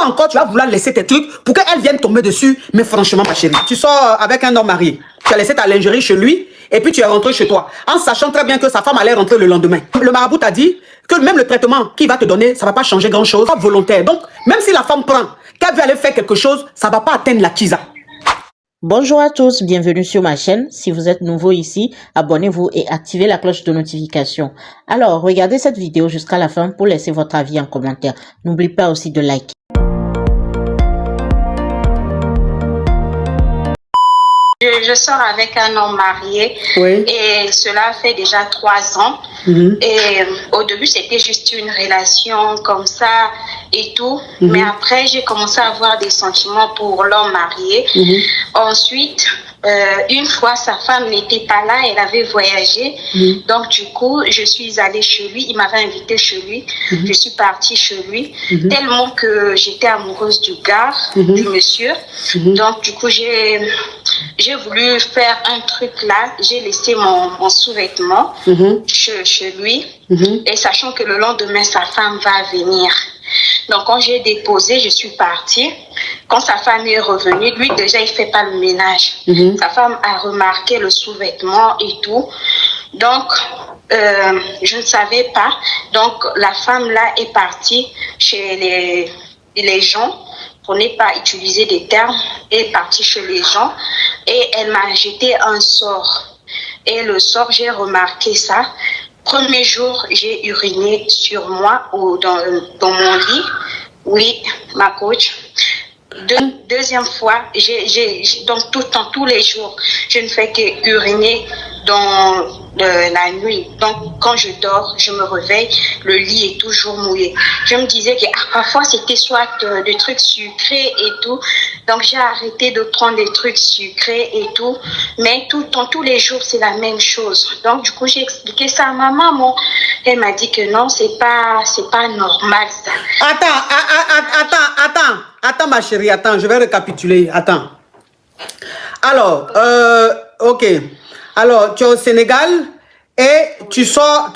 toi encore, tu vas vouloir laisser tes trucs pour qu'elle vienne tomber dessus. Mais franchement, ma chérie, tu sors avec un homme marié. Tu as laissé ta lingerie chez lui et puis tu es rentré chez toi. En sachant très bien que sa femme allait rentrer le lendemain. Le marabout t'a dit que même le traitement qu'il va te donner, ça ne va pas changer grand-chose. Pas volontaire. Donc, même si la femme prend, qu'elle veut aller faire quelque chose, ça ne va pas atteindre la kisa. Bonjour à tous, bienvenue sur ma chaîne. Si vous êtes nouveau ici, abonnez-vous et activez la cloche de notification. Alors, regardez cette vidéo jusqu'à la fin pour laisser votre avis en commentaire. N'oubliez pas aussi de liker. Je sors avec un homme marié et cela fait déjà 3 ans. Et au début, c'était juste une relation comme ça et tout. Mais après, j'ai commencé à avoir des sentiments pour l'homme marié. Ensuite, une fois, sa femme n'était pas là, elle avait voyagé. Donc, du coup, je suis allée chez lui. Il m'avait invité chez lui. Je suis partie chez lui. Tellement que j'étais amoureuse du gars, du monsieur. Donc, du coup, j'ai voulu faire un truc là. J'ai laissé mon sous-vêtement chez lui. Et sachant que le lendemain, sa femme va venir. Donc, quand j'ai déposé, je suis partie. Quand sa femme est revenue, lui, déjà, il ne fait pas le ménage. Sa femme a remarqué le sous-vêtement et tout. Donc, je ne savais pas. Donc, la femme, là, est partie chez les gens. Pour ne pas utiliser des termes, est partie chez les gens. Et elle m'a jeté un sort. Et le sort, j'ai remarqué ça. Premier jour, j'ai uriné sur moi ou dans mon lit. Oui, ma coach. Deuxième fois, donc tout le temps, tous les jours, je ne fais que uriner dans la nuit. Donc, quand je dors, je me réveille, le lit est toujours mouillé. Je me disais que parfois, c'était soit des trucs sucrés et tout. Donc, j'ai arrêté de prendre des trucs sucrés et tout. Mais tout le temps, tous les jours, c'est la même chose. Donc, du coup, j'ai expliqué ça à ma maman. Elle m'a dit que non, c'est pas normal, ça. Attends, ma chérie, attends, je vais récapituler. Attends. Alors, ok. Alors, tu es au Sénégal et tu sors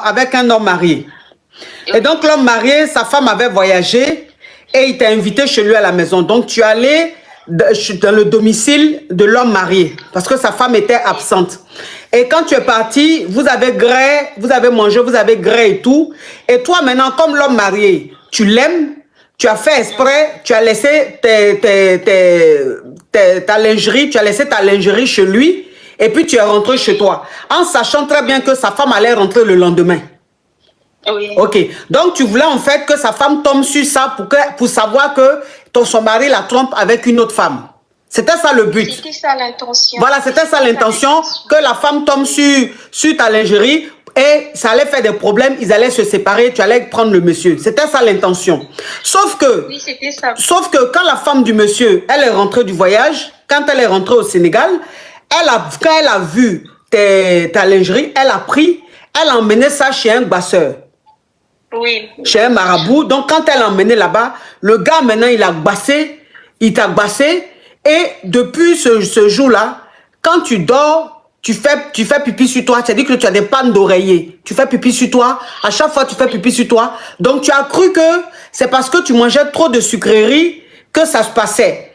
avec un homme marié. Et donc, l'homme marié, sa femme avait voyagé et il t'a invité chez lui à la maison. Donc, tu es allé dans le domicile de l'homme marié parce que sa femme était absente. Et quand tu es parti, vous avez mangé, vous avez gré et tout. Et toi, maintenant, comme l'homme marié, tu l'aimes, tu as fait exprès, tu as laissé ta lingerie, tu as laissé ta lingerie chez lui. Et puis tu es rentré chez toi, en sachant très bien que sa femme allait rentrer le lendemain. Oui. Ok. Donc tu voulais en fait que sa femme tombe sur ça pour savoir que son mari la trompe avec une autre femme. C'était ça le but. C'était ça l'intention. Voilà, c'était ça l'intention, que la femme tombe sur ta lingerie et ça allait faire des problèmes, ils allaient se séparer, tu allais prendre le monsieur. C'était ça l'intention. Sauf que, oui, c'était ça. Sauf que quand la femme du monsieur, elle est rentrée du voyage, quand elle est rentrée au Sénégal, quand elle a vu ta lingerie, elle a pris, elle a emmené ça chez un gbasseur. Oui. Chez un marabout. Donc, quand elle l'a emmené là-bas, le gars, maintenant, il t'a gbassé. Et depuis ce jour-là, quand tu dors, tu fais pipi sur toi. C'est-à-dire que tu as des pannes d'oreiller. Tu fais pipi sur toi. À chaque fois, tu fais pipi sur toi. Donc, tu as cru que c'est parce que tu mangeais trop de sucreries que ça se passait.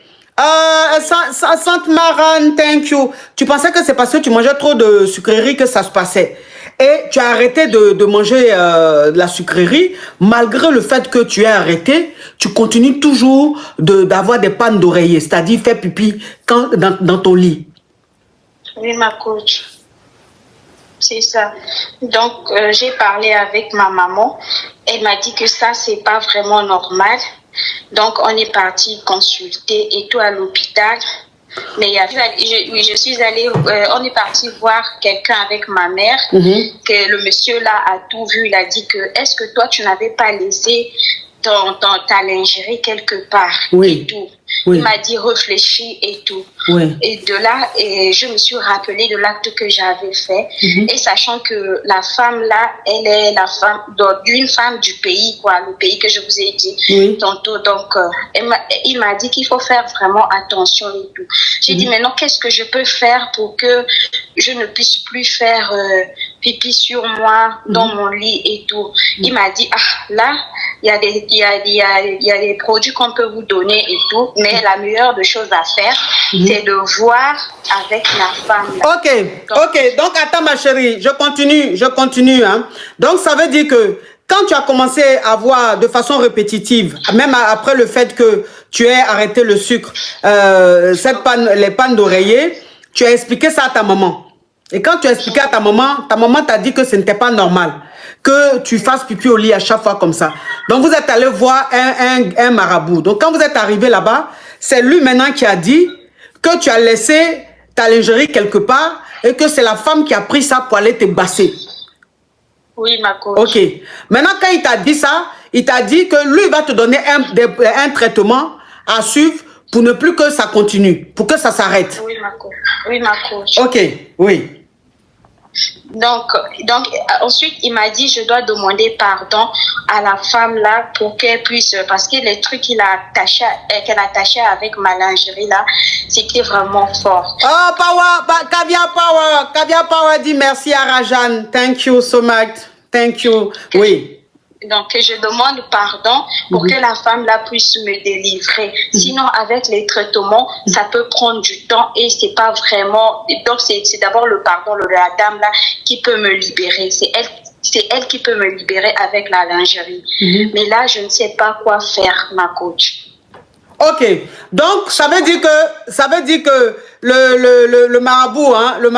Sainte Marane, thank you. Tu pensais que c'est parce que tu mangeais trop de sucreries que ça se passait. Et tu as arrêté de manger de la sucrerie. Malgré le fait que tu aies arrêté, tu continues toujours d'avoir des pannes d'oreiller. C'est-à-dire faire pipi dans ton lit. Oui, ma coach. C'est ça. Donc, j'ai parlé avec ma maman. Elle m'a dit que ça, c'est pas vraiment normal. Donc, on est parti consulter et tout à l'hôpital. Mais je suis allée, on est parti voir quelqu'un avec ma mère, que le monsieur là a tout vu. Il a dit que, est-ce que toi, tu n'avais pas laissé ta lingerie quelque part et tout. Il m'a dit réfléchis et tout. Et de là, je me suis rappelé de l'acte que j'avais fait. Et sachant que la femme là, elle est la femme d'une femme du pays, quoi, le pays que je vous ai dit tantôt. Donc, il m'a dit qu'il faut faire vraiment attention et tout. J'ai dit maintenant, qu'est-ce que je peux faire pour que je ne puisse plus faire pipi sur moi dans mon lit et tout. Il m'a dit, ah là, il y a des produits qu'on peut vous donner et tout, mais la meilleure des choses à faire, c'est de voir avec la femme. Là. Ok. Donc, attends, ma chérie, je continue. Hein. Donc, ça veut dire que quand tu as commencé à voir de façon répétitive, même après le fait que tu aies arrêté le sucre, les pannes d'oreiller, tu as expliqué ça à ta maman. Et quand tu as expliqué à ta maman t'a dit que ce n'était pas normal que tu fasses pipi au lit à chaque fois comme ça. Donc, vous êtes allé voir un marabout. Donc, quand vous êtes arrivé là-bas, c'est lui maintenant qui a dit que tu as laissé ta lingerie quelque part et que c'est la femme qui a pris ça pour aller te basser. Oui, ma coach. Ok. Maintenant, quand il t'a dit ça, il t'a dit que lui va te donner un traitement à suivre pour ne plus que ça continue, pour que ça s'arrête. Oui, ma coach. Oui, ma coach. Ok, oui. Donc, ensuite, il m'a dit, je dois demander pardon à la femme là pour qu'elle puisse, parce que les trucs qu'elle attachait avec ma lingerie là, c'était vraiment fort. Oh, Caviar Power dit merci à Rajan. Thank you so much. Thank you. Oui. Donc, je demande pardon pour que la femme là puisse me délivrer. Sinon, avec les traitements, ça peut prendre du temps et c'est pas vraiment. Donc, c'est d'abord le pardon de la dame là qui peut me libérer. C'est elle qui peut me libérer avec la lingerie. Mais là, je ne sais pas quoi faire, ma coach. Ok. Donc, ça veut dire que le marabout, hein, le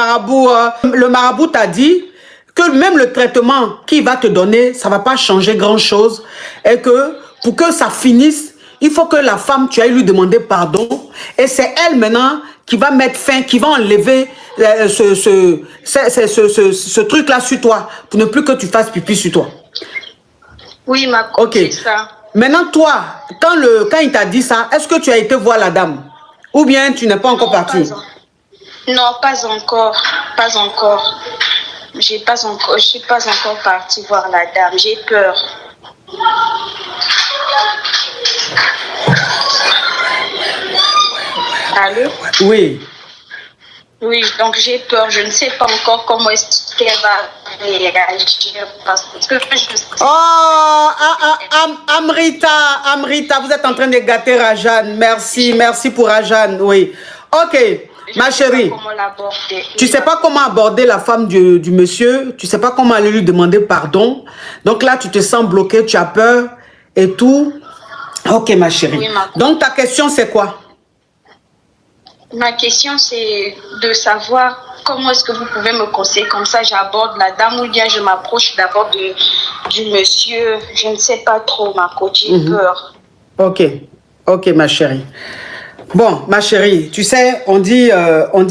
marabout t'a dit que même le traitement qu'il va te donner, ça ne va pas changer grand-chose. Et que pour que ça finisse, il faut que la femme, tu ailles lui demander pardon. Et c'est elle maintenant qui va mettre fin, qui va enlever ce truc-là sur toi, pour ne plus que tu fasses pipi sur toi. Oui, ma coach, c'est ça. Maintenant, toi, quand il t'a dit ça, est-ce que tu as été voir la dame? Ou bien tu n'es pas encore parti? Non, pas encore. Pas encore. Je ne suis pas encore partie voir la dame. J'ai peur. Allô? Oui. Oui, donc j'ai peur. Je ne sais pas encore comment est-ce qu'elle va réagir. Parce que je... Oh, Amrita, vous êtes en train de gâter Rajan. Merci pour Rajan. Oui. Ok. Ma chérie, tu ne sais pas comment aborder la femme du monsieur, tu ne sais pas comment aller lui demander pardon. Donc là, tu te sens bloqué, tu as peur et tout. Ok, ma chérie. Oui, donc ta question, c'est quoi? Ma question, c'est de savoir comment est-ce que vous pouvez me conseiller. Comme ça, j'aborde la dame ou bien je m'approche d'abord du monsieur. Je ne sais pas trop, ma coach, j'ai peur. Ok, ma chérie. Bon, ma chérie, tu sais, on dit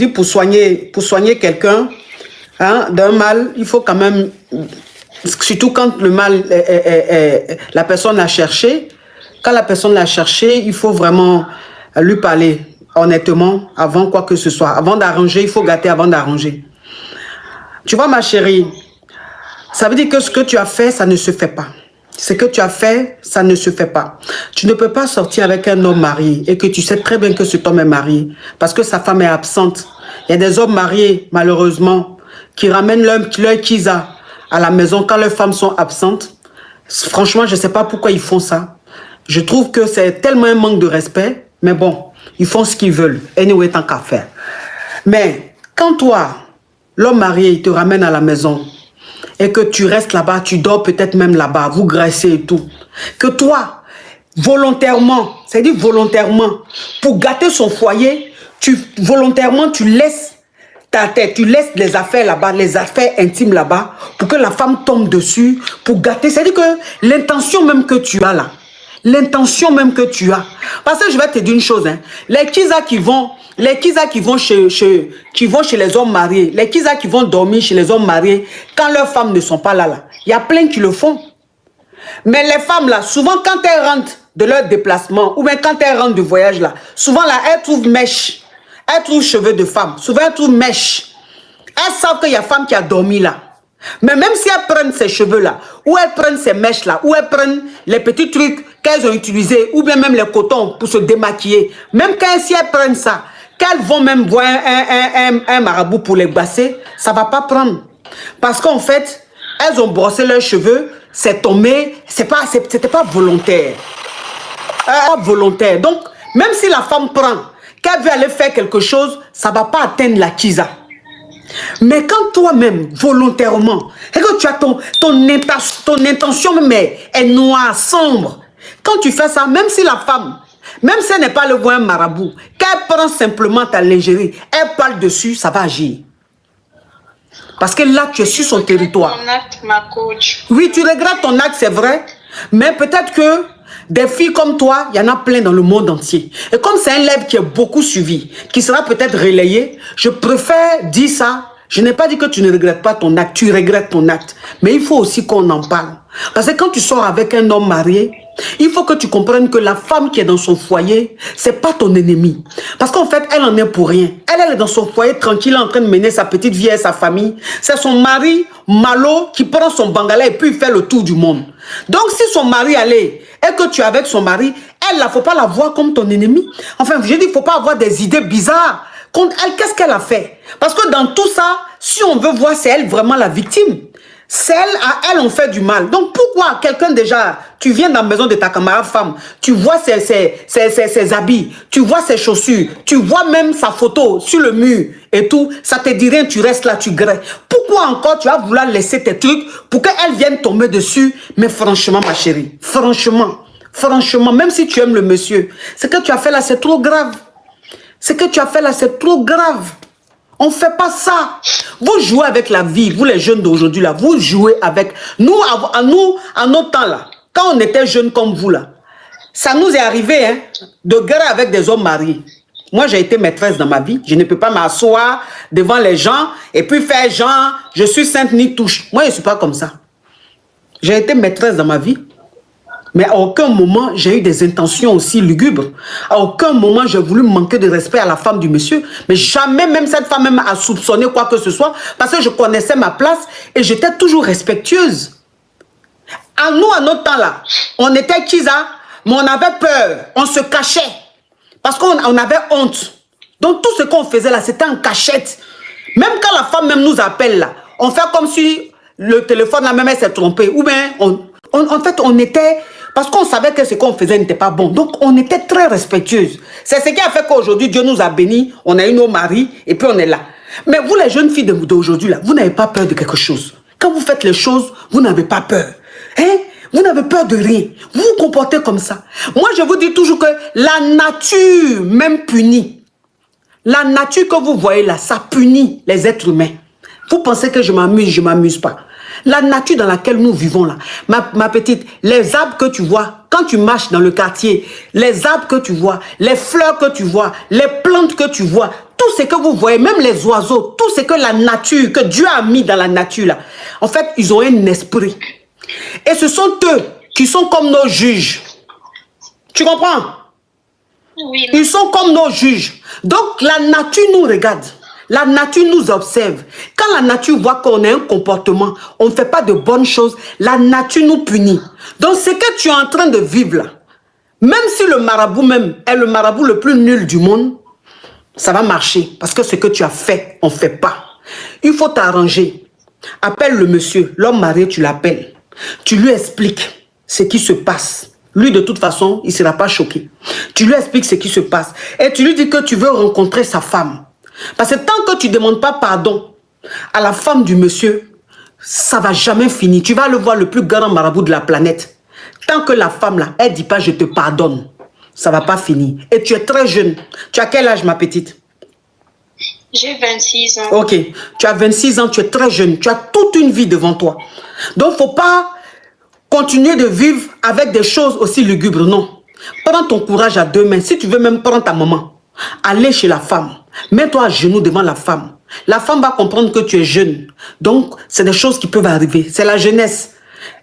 pour soigner quelqu'un hein, d'un mal, il faut quand même, surtout quand le mal, la personne l'a cherché, quand la personne l'a cherché, il faut vraiment lui parler honnêtement avant quoi que ce soit. Avant d'arranger, il faut gâter avant d'arranger. Tu vois, ma chérie, ça veut dire que ce que tu as fait, ça ne se fait pas. Ce que tu as fait, ça ne se fait pas. Tu ne peux pas sortir avec un homme marié et que tu sais très bien que cet homme est marié parce que sa femme est absente. Il y a des hommes mariés, malheureusement, qui ramènent leur kisa à la maison quand leurs femmes sont absentes. Franchement, je ne sais pas pourquoi ils font ça. Je trouve que c'est tellement un manque de respect, mais bon, ils font ce qu'ils veulent. Anyway, tant qu'à faire. Mais quand toi, l'homme marié, il te ramène à la maison, et que tu restes là-bas, tu dors peut-être même là-bas, vous graissez et tout. Que toi, volontairement, c'est-à-dire volontairement, pour gâter son foyer, volontairement, tu laisses ta tête, tu laisses les affaires là-bas, les affaires intimes là-bas, pour que la femme tombe dessus, pour gâter. C'est-à-dire que l'intention même que tu as là, l'intention même que tu as. Parce que je vais te dire une chose, hein, les kizas qui vont chez les hommes mariés, les kizas qui vont dormir chez les hommes mariés, quand leurs femmes ne sont pas là, il y a plein qui le font. Mais les femmes là, souvent quand elles rentrent de leur déplacement, ou bien quand elles rentrent du voyage là, souvent là, elles trouvent mèche, elles trouvent cheveux de femme, souvent elles trouvent mèche. Elles savent qu'il y a femme qui a dormi là. Mais même si elles prennent ces cheveux-là, ou elles prennent ces mèches-là, ou elles prennent les petits trucs qu'elles ont utilisés, ou bien même les cotons pour se démaquiller, même si elles prennent ça, qu'elles vont même voir un marabout pour les basser, ça ne va pas prendre. Parce qu'en fait, elles ont brossé leurs cheveux, c'est tombé, c'était pas volontaire. Volontaire. Donc, même si la femme prend, qu'elle veut aller faire quelque chose, ça ne va pas atteindre la kisa. Mais quand toi-même, volontairement, et que tu as ton intention même est noire, sombre, quand tu fais ça, même si la femme, même si elle n'est pas le bon marabout, qu'elle prend simplement ta lingerie, elle parle dessus, ça va agir. Parce que là, tu es sur son territoire. Ton acte, ma coach. Oui, tu regrettes ton acte, c'est vrai. Mais peut-être que des filles comme toi, il y en a plein dans le monde entier. Et comme c'est un lève qui est beaucoup suivi, qui sera peut-être relayé, je préfère dire ça. Je n'ai pas dit que tu ne regrettes pas ton acte, tu regrettes ton acte. Mais il faut aussi qu'on en parle. Parce que quand tu sors avec un homme marié, il faut que tu comprennes que la femme qui est dans son foyer, c'est pas ton ennemi. Parce qu'en fait, elle en est pour rien. Elle est dans son foyer tranquille en train de mener sa petite vie et sa famille. C'est son mari, Malo, qui prend son bangala et puis il fait le tour du monde. Donc si son mari allait et que tu es avec son mari, elle, il ne faut pas la voir comme ton ennemi. Enfin, je dis, il ne faut pas avoir des idées bizarres. Contre elle, qu'est-ce qu'elle a fait? Parce que dans tout ça, si on veut voir, c'est elle vraiment la victime. C'est elle, à elle, on fait du mal. Donc pourquoi quelqu'un déjà, tu viens dans la maison de ta camarade femme, tu vois ses habits, tu vois ses chaussures, tu vois même sa photo sur le mur et tout, ça te dit rien, tu restes là, tu grèves. Pourquoi encore tu vas vouloir laisser tes trucs pour qu'elle vienne tomber dessus? Mais franchement, ma chérie, franchement, même si tu aimes le monsieur, ce que tu as fait là, c'est trop grave. Ce que tu as fait là, c'est trop grave. On ne fait pas ça. Vous jouez avec la vie, vous les jeunes d'aujourd'hui là, vous jouez avec... Nous, à notre temps là, quand on était jeunes comme vous là, ça nous est arrivé hein, de guerre avec des hommes mariés. Moi, j'ai été maîtresse dans ma vie. Je ne peux pas m'asseoir devant les gens et puis faire genre, je suis sainte ni touche. Moi, je ne suis pas comme ça. J'ai été maîtresse dans ma vie. Mais à aucun moment, j'ai eu des intentions aussi lugubres. À aucun moment, j'ai voulu manquer de respect à la femme du monsieur. Mais jamais même cette femme même a soupçonné quoi que ce soit. Parce que je connaissais ma place et j'étais toujours respectueuse. À nous, à notre temps là, on était kisa, mais on avait peur. On se cachait. Parce qu'on avait honte. Donc tout ce qu'on faisait là, c'était en cachette. Même quand la femme même nous appelle là, on fait comme si le téléphone là même s'est trompé. Ou bien, en fait, on était... Parce qu'on savait que ce qu'on faisait n'était pas bon. Donc, on était très respectueuses. C'est ce qui a fait qu'aujourd'hui, Dieu nous a bénis. On a eu nos maris et puis on est là. Mais vous, les jeunes filles d'aujourd'hui, là, vous n'avez pas peur de quelque chose. Quand vous faites les choses, vous n'avez pas peur. Hein? Vous n'avez peur de rien. Vous vous comportez comme ça. Moi, je vous dis toujours que la nature même punit. La nature que vous voyez là, ça punit les êtres humains. Vous pensez que je m'amuse pas. La nature dans laquelle nous vivons là, ma petite, les arbres que tu vois, quand tu marches dans le quartier, les arbres que tu vois, les fleurs que tu vois, les plantes que tu vois, tout ce que vous voyez, même les oiseaux, tout ce que la nature, que Dieu a mis dans la nature là, en fait, ils ont un esprit. Et ce sont eux qui sont comme nos juges. Tu comprends? Oui. Ils sont comme nos juges. Donc la nature nous regarde. La nature nous observe. Quand la nature voit qu'on a un comportement, on ne fait pas de bonnes choses, la nature nous punit. Donc ce que tu es en train de vivre là, même si le marabout même est le marabout le plus nul du monde, ça va marcher. Parce que ce que tu as fait, on ne fait pas. Il faut t'arranger. Appelle le monsieur, l'homme marié, tu l'appelles. Tu lui expliques ce qui se passe. Lui, de toute façon, il ne sera pas choqué. Tu lui expliques ce qui se passe. Et tu lui dis que tu veux rencontrer sa femme. Parce que tant que tu ne demandes pas pardon à la femme du monsieur, ça ne va jamais finir. Tu vas le voir le plus grand marabout de la planète. Tant que la femme là, elle ne dit pas je te pardonne, ça ne va pas finir. Et tu es très jeune. Tu as quel âge ma petite? J'ai 26 ans. Ok, tu as 26 ans, tu es très jeune. Tu as toute une vie devant toi. Donc il ne faut pas continuer de vivre avec des choses aussi lugubres, non. Prends ton courage à deux mains. Si tu veux même prendre ta maman, allez chez la femme. Mets-toi à genoux devant la femme. La femme va comprendre que tu es jeune. Donc, c'est des choses qui peuvent arriver. C'est la jeunesse.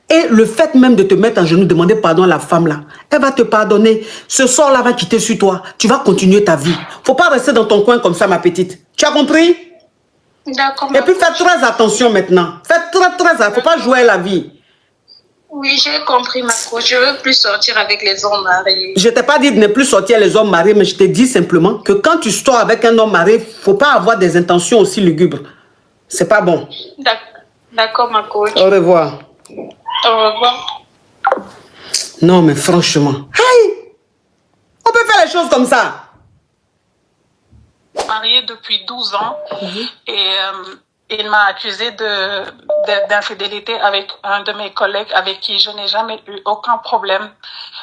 Et le fait même de te mettre à genoux, demander pardon à la femme là, elle va te pardonner. Ce sort-là va quitter sur toi. Tu vas continuer ta vie. Faut pas rester dans ton coin comme ça, ma petite. Tu as compris? D'accord. Et puis, fais très attention maintenant. Fais très attention. Faut pas jouer à la vie. Oui, j'ai compris, ma coach. Je ne veux plus sortir avec les hommes mariés. Je ne t'ai pas dit de ne plus sortir les hommes mariés, mais je t'ai dit simplement que quand tu sors avec un homme marié, il ne faut pas avoir des intentions aussi lugubres. C'est pas bon. D'accord, ma coach. Au revoir. Au Au revoir. Non, mais franchement. Aïe! On peut faire les choses comme ça. Marié depuis 12 ans et il m'a accusé d'infidélité avec un de mes collègues avec qui je n'ai jamais eu aucun problème.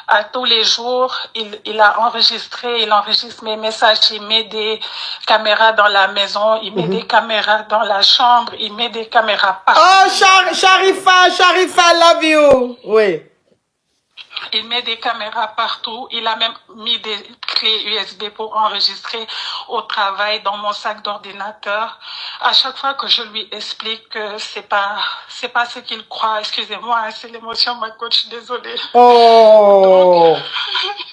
À tous les jours, il enregistre mes messages, il met des caméras dans la maison, il met des caméras dans la chambre, il met des caméras partout. Oh, Sharifa, love you. Oui. Il met des caméras partout. Il a même mis des clés USB pour enregistrer au travail dans mon sac d'ordinateur. À chaque fois que je lui explique que c'est pas ce qu'il croit, excusez-moi, c'est l'émotion, ma coach, désolée. Oh.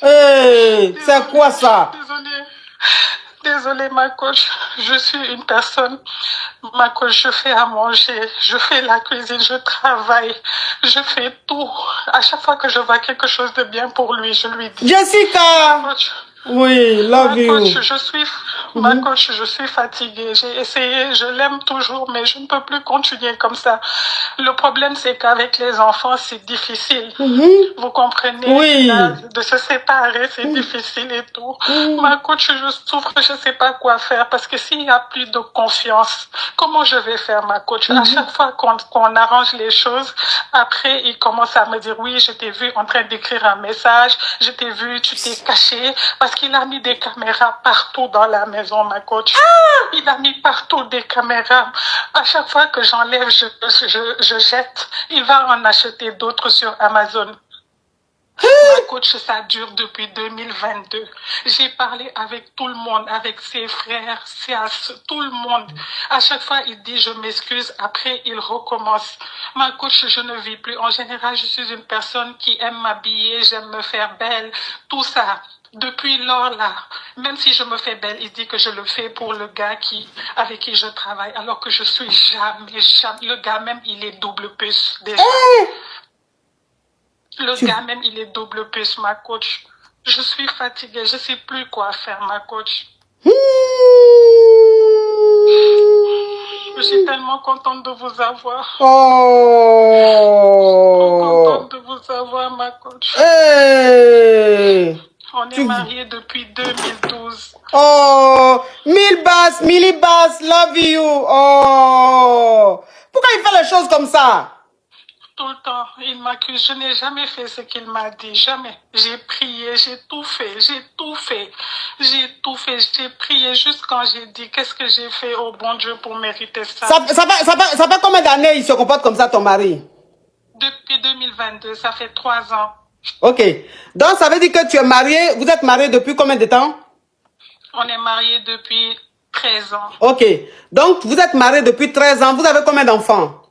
Hey, c'est quoi ça? Désolée, ma coach, je suis une personne, ma coach, je fais à manger, je fais la cuisine, je travaille, je fais tout. À chaque fois que je vois quelque chose de bien pour lui, je lui dis. Jessica! Coach, oui, love you. Ma coach, je suis fatiguée. J'ai essayé, je l'aime toujours, mais je ne peux plus continuer comme ça. Le problème, c'est qu'avec les enfants, c'est difficile. Vous comprenez? Oui. De se séparer, c'est difficile et tout. Ma coach, je souffre, je ne sais pas quoi faire parce que s'il n'y a plus de confiance, comment je vais faire, ma coach? À chaque fois qu'on arrange les choses, après, il commence à me dire, oui, je t'ai vu en train d'écrire un message, je t'ai vu, tu t'es caché, parce qu'il a mis des caméras partout dans la maison, ma coach. Il a mis partout des caméras. À chaque fois que j'enlève, je jette. Il va en acheter d'autres sur Amazon. Ma coach, ça dure depuis 2022. J'ai parlé avec tout le monde, avec ses frères, tout le monde. À chaque fois, il dit je m'excuse. Après, il recommence. Ma coach, je ne vis plus. En général, je suis une personne qui aime m'habiller, j'aime me faire belle, tout ça. Depuis lors là, même si je me fais belle, il dit que je le fais pour le gars avec qui je travaille, alors que je suis jamais. Le gars même, il est double puce déjà. Le gars même, il est double puce, ma coach. Je suis fatiguée, je ne sais plus quoi faire, ma coach. Je suis tellement contente de vous avoir. Oh. Contente de vous avoir, ma coach. Hey. On est mariés depuis 2012. Oh, Milly Bass, love you. Oh, pourquoi il fait les choses comme ça? Tout le temps, il m'accuse. Je n'ai jamais fait ce qu'il m'a dit, jamais. J'ai prié, j'ai tout fait, j'ai prié juste quand j'ai dit qu'est-ce que j'ai fait au bon Dieu pour mériter ça. Ça fait combien d'années il se comporte comme ça, ton mari? Depuis 2022, ça fait 3 ans. Ok. Donc, ça veut dire que tu es marié, vous êtes marié depuis combien de temps? On est mariés depuis 13 ans. Ok. Donc, vous êtes marié depuis 13 ans. Vous avez combien d'enfants?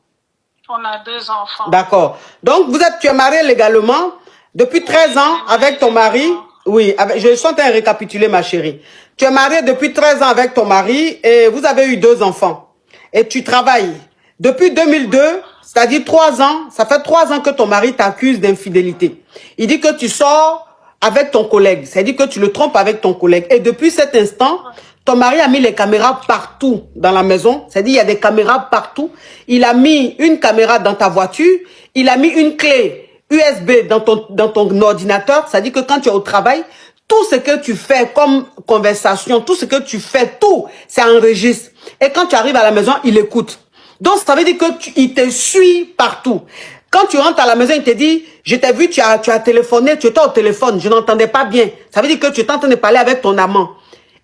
On a 2 enfants. D'accord. Donc, tu es marié légalement depuis 13 ans avec ton mari. Oui, je suis en train de récapituler, ma chérie. Tu es marié depuis 13 ans avec ton mari et vous avez eu 2 enfants. Et tu travailles. Depuis 2002, c'est-à-dire 3 ans, ça fait 3 ans que ton mari t'accuse d'infidélité. Il dit que tu sors avec ton collègue, c'est-à-dire que tu le trompes avec ton collègue. Et depuis cet instant, ton mari a mis les caméras partout dans la maison, c'est-à-dire il y a des caméras partout. Il a mis une caméra dans ta voiture, il a mis une clé USB dans ton ordinateur, c'est-à-dire que quand tu es au travail, tout ce que tu fais comme conversation, tout ce que tu fais, tout, ça enregistre. Et quand tu arrives à la maison, il écoute. Donc, ça veut dire qu'il te suit partout. Quand tu rentres à la maison, il te dit, je t'ai vu, tu as téléphoné, tu étais au téléphone, je n'entendais pas bien. Ça veut dire que tu es en train de parler avec ton amant.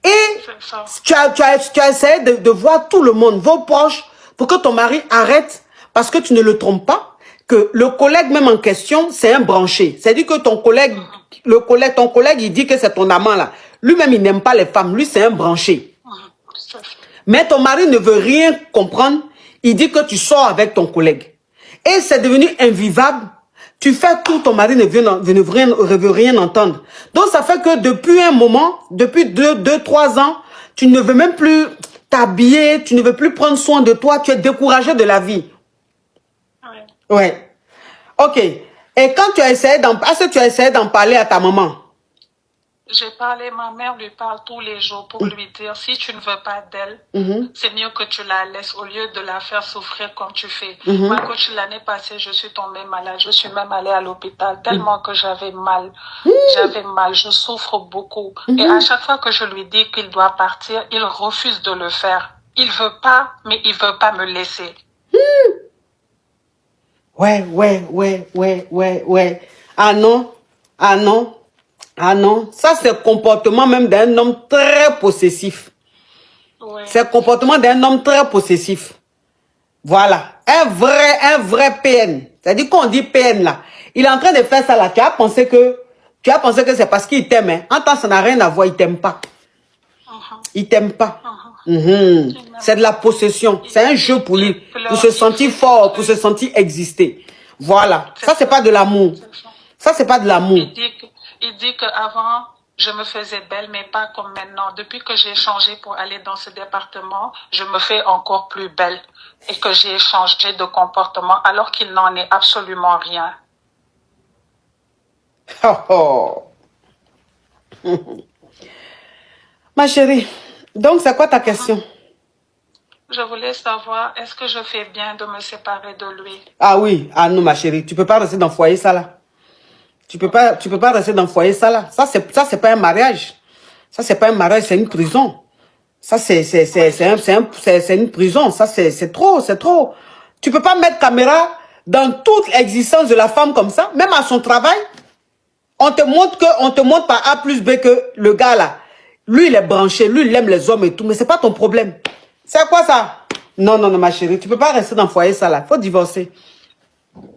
Et tu as essayé de voir tout le monde, vos proches, pour que ton mari arrête, parce que tu ne le trompes pas, que le collègue même en question, c'est un branché. C'est-à-dire que ton collègue, il dit que c'est ton amant là. Lui-même, il n'aime pas les femmes. Lui, c'est un branché. Mais ton mari ne veut rien comprendre. Il dit que tu sors avec ton collègue. Et c'est devenu invivable. Tu fais tout, ton mari ne veut rien entendre. Donc, ça fait que depuis un moment, depuis 2-3 ans, tu ne veux même plus t'habiller, tu ne veux plus prendre soin de toi, tu es découragé de la vie. Ouais. Ok. Et quand tu as essayé est-ce que tu as essayé d'en parler à ta maman? J'ai parlé, ma mère lui parle tous les jours pour lui dire, si tu ne veux pas d'elle, c'est mieux que tu la laisses au lieu de la faire souffrir comme tu fais. Ma coach, l'année passée, je suis tombée malade. Je suis même allée à l'hôpital tellement que j'avais mal. J'avais mal, je souffre beaucoup. Et à chaque fois que je lui dis qu'il doit partir, il refuse de le faire. Il veut pas, mais il veut pas me laisser. Ouais. Ah non. Ça, c'est le comportement même d'un homme très possessif. Oui. C'est le comportement d'un homme très possessif. Voilà. Un vrai PN. C'est-à-dire qu'on dit PN là. Il est en train de faire ça là. Tu as pensé que c'est parce qu'il t'aime. Hein. En temps, ça n'a rien à voir. Il t'aime pas. Il t'aime pas. C'est de la possession. C'est un jeu pour lui. Pour se sentir fort, pour se sentir exister. Voilà. Ça, c'est pas de l'amour. Ça, c'est pas de l'amour. Il dit qu'avant, je me faisais belle, mais pas comme maintenant. Depuis que j'ai changé pour aller dans ce département, je me fais encore plus belle. Et que j'ai changé de comportement, alors qu'il n'en est absolument rien. Ma chérie, donc c'est quoi ta question? Je voulais savoir, est-ce que je fais bien de me séparer de lui? Ah oui, ah non ma chérie, tu peux pas rester dans le foyer ça là. Tu peux pas rester dans le foyer ça là. Ça c'est pas un mariage. Ça c'est pas un mariage, c'est une prison. Ça c'est une prison. Ça c'est trop. Tu peux pas mettre caméra dans toute l'existence de la femme comme ça, même à son travail. On te montre par A plus B que le gars là, lui il est branché, lui il aime les hommes et tout, mais c'est pas ton problème. C'est quoi ça? Non ma chérie, tu peux pas rester dans le foyer ça là, faut divorcer.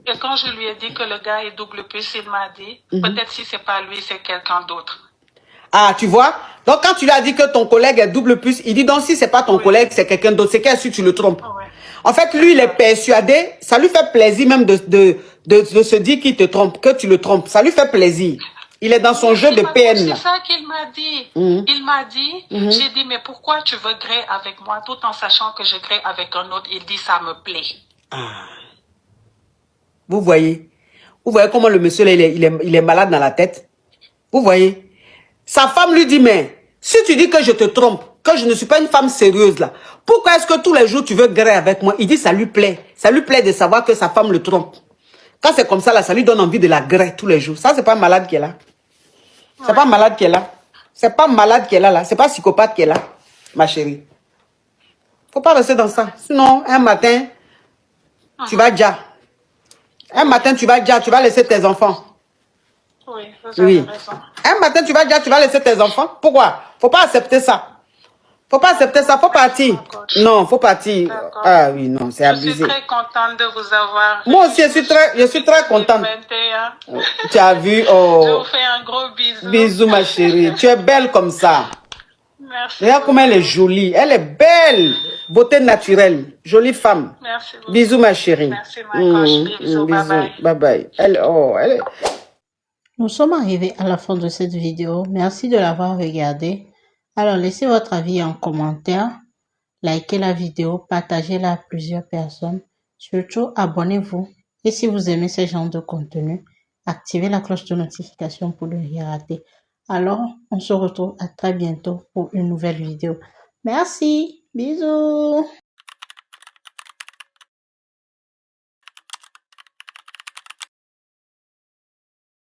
Et quand je lui ai dit que le gars est double plus, il m'a dit, peut-être si c'est pas lui, c'est quelqu'un d'autre. Ah, tu vois? Donc quand tu lui as dit que ton collègue est double plus, il dit donc si c'est pas ton collègue, c'est quelqu'un d'autre, c'est qu'est-ce que tu le trompes? En fait, lui, il est persuadé, ça lui fait plaisir même de se dire qu'il te trompe, que tu le trompes. Ça lui fait plaisir. Il est dans son jeu de PN. C'est ça qu'il m'a dit. Il m'a dit, j'ai dit, mais pourquoi tu veux gré avec moi tout en sachant que je gré avec un autre? Il dit, ça me plaît. Ah. Vous voyez comment le monsieur là, il est malade dans la tête? Vous voyez? Sa femme lui dit, mais si tu dis que je te trompe, que je ne suis pas une femme sérieuse là, pourquoi est-ce que tous les jours tu veux gré avec moi? Il dit, ça lui plaît. Ça lui plaît de savoir que sa femme le trompe. Quand c'est comme ça là, ça lui donne envie de la gré tous les jours. Ça, c'est pas malade qui est là. C'est pas malade qui est là. C'est pas malade qui est là. C'est pas psychopathe qui est là, ma chérie. Faut pas rester dans ça. Sinon, un matin, tu vas déjà. Un matin, tu vas déjà, tu vas laisser tes enfants. Oui, vous avez raison. Un matin, tu vas déjà, tu vas laisser tes enfants. Pourquoi? Faut pas accepter ça. Faut pas accepter ça, faut partir. Non, faut partir. Ah oui, non, c'est abusé. Je suis très contente de vous avoir. Moi aussi, je suis très contente. 21. Tu as vu, oh. Je vous fais un gros bisou. Bisous, ma chérie. Tu es belle comme ça. Merci. Regarde comment elle est jolie. Elle est belle. Beauté naturelle. Jolie femme. Merci beaucoup. Bisous, ma chérie. Merci, ma coche. Bisous, bye bye. Bye bye. Elle est... Nous sommes arrivés à la fin de cette vidéo. Merci de l'avoir regardée. Alors, laissez votre avis en commentaire. Likez la vidéo. Partagez-la à plusieurs personnes. Surtout, abonnez-vous. Et si vous aimez ce genre de contenu, activez la cloche de notification pour ne rien rater. Alors, on se retrouve à très bientôt pour une nouvelle vidéo. Merci. Bisous.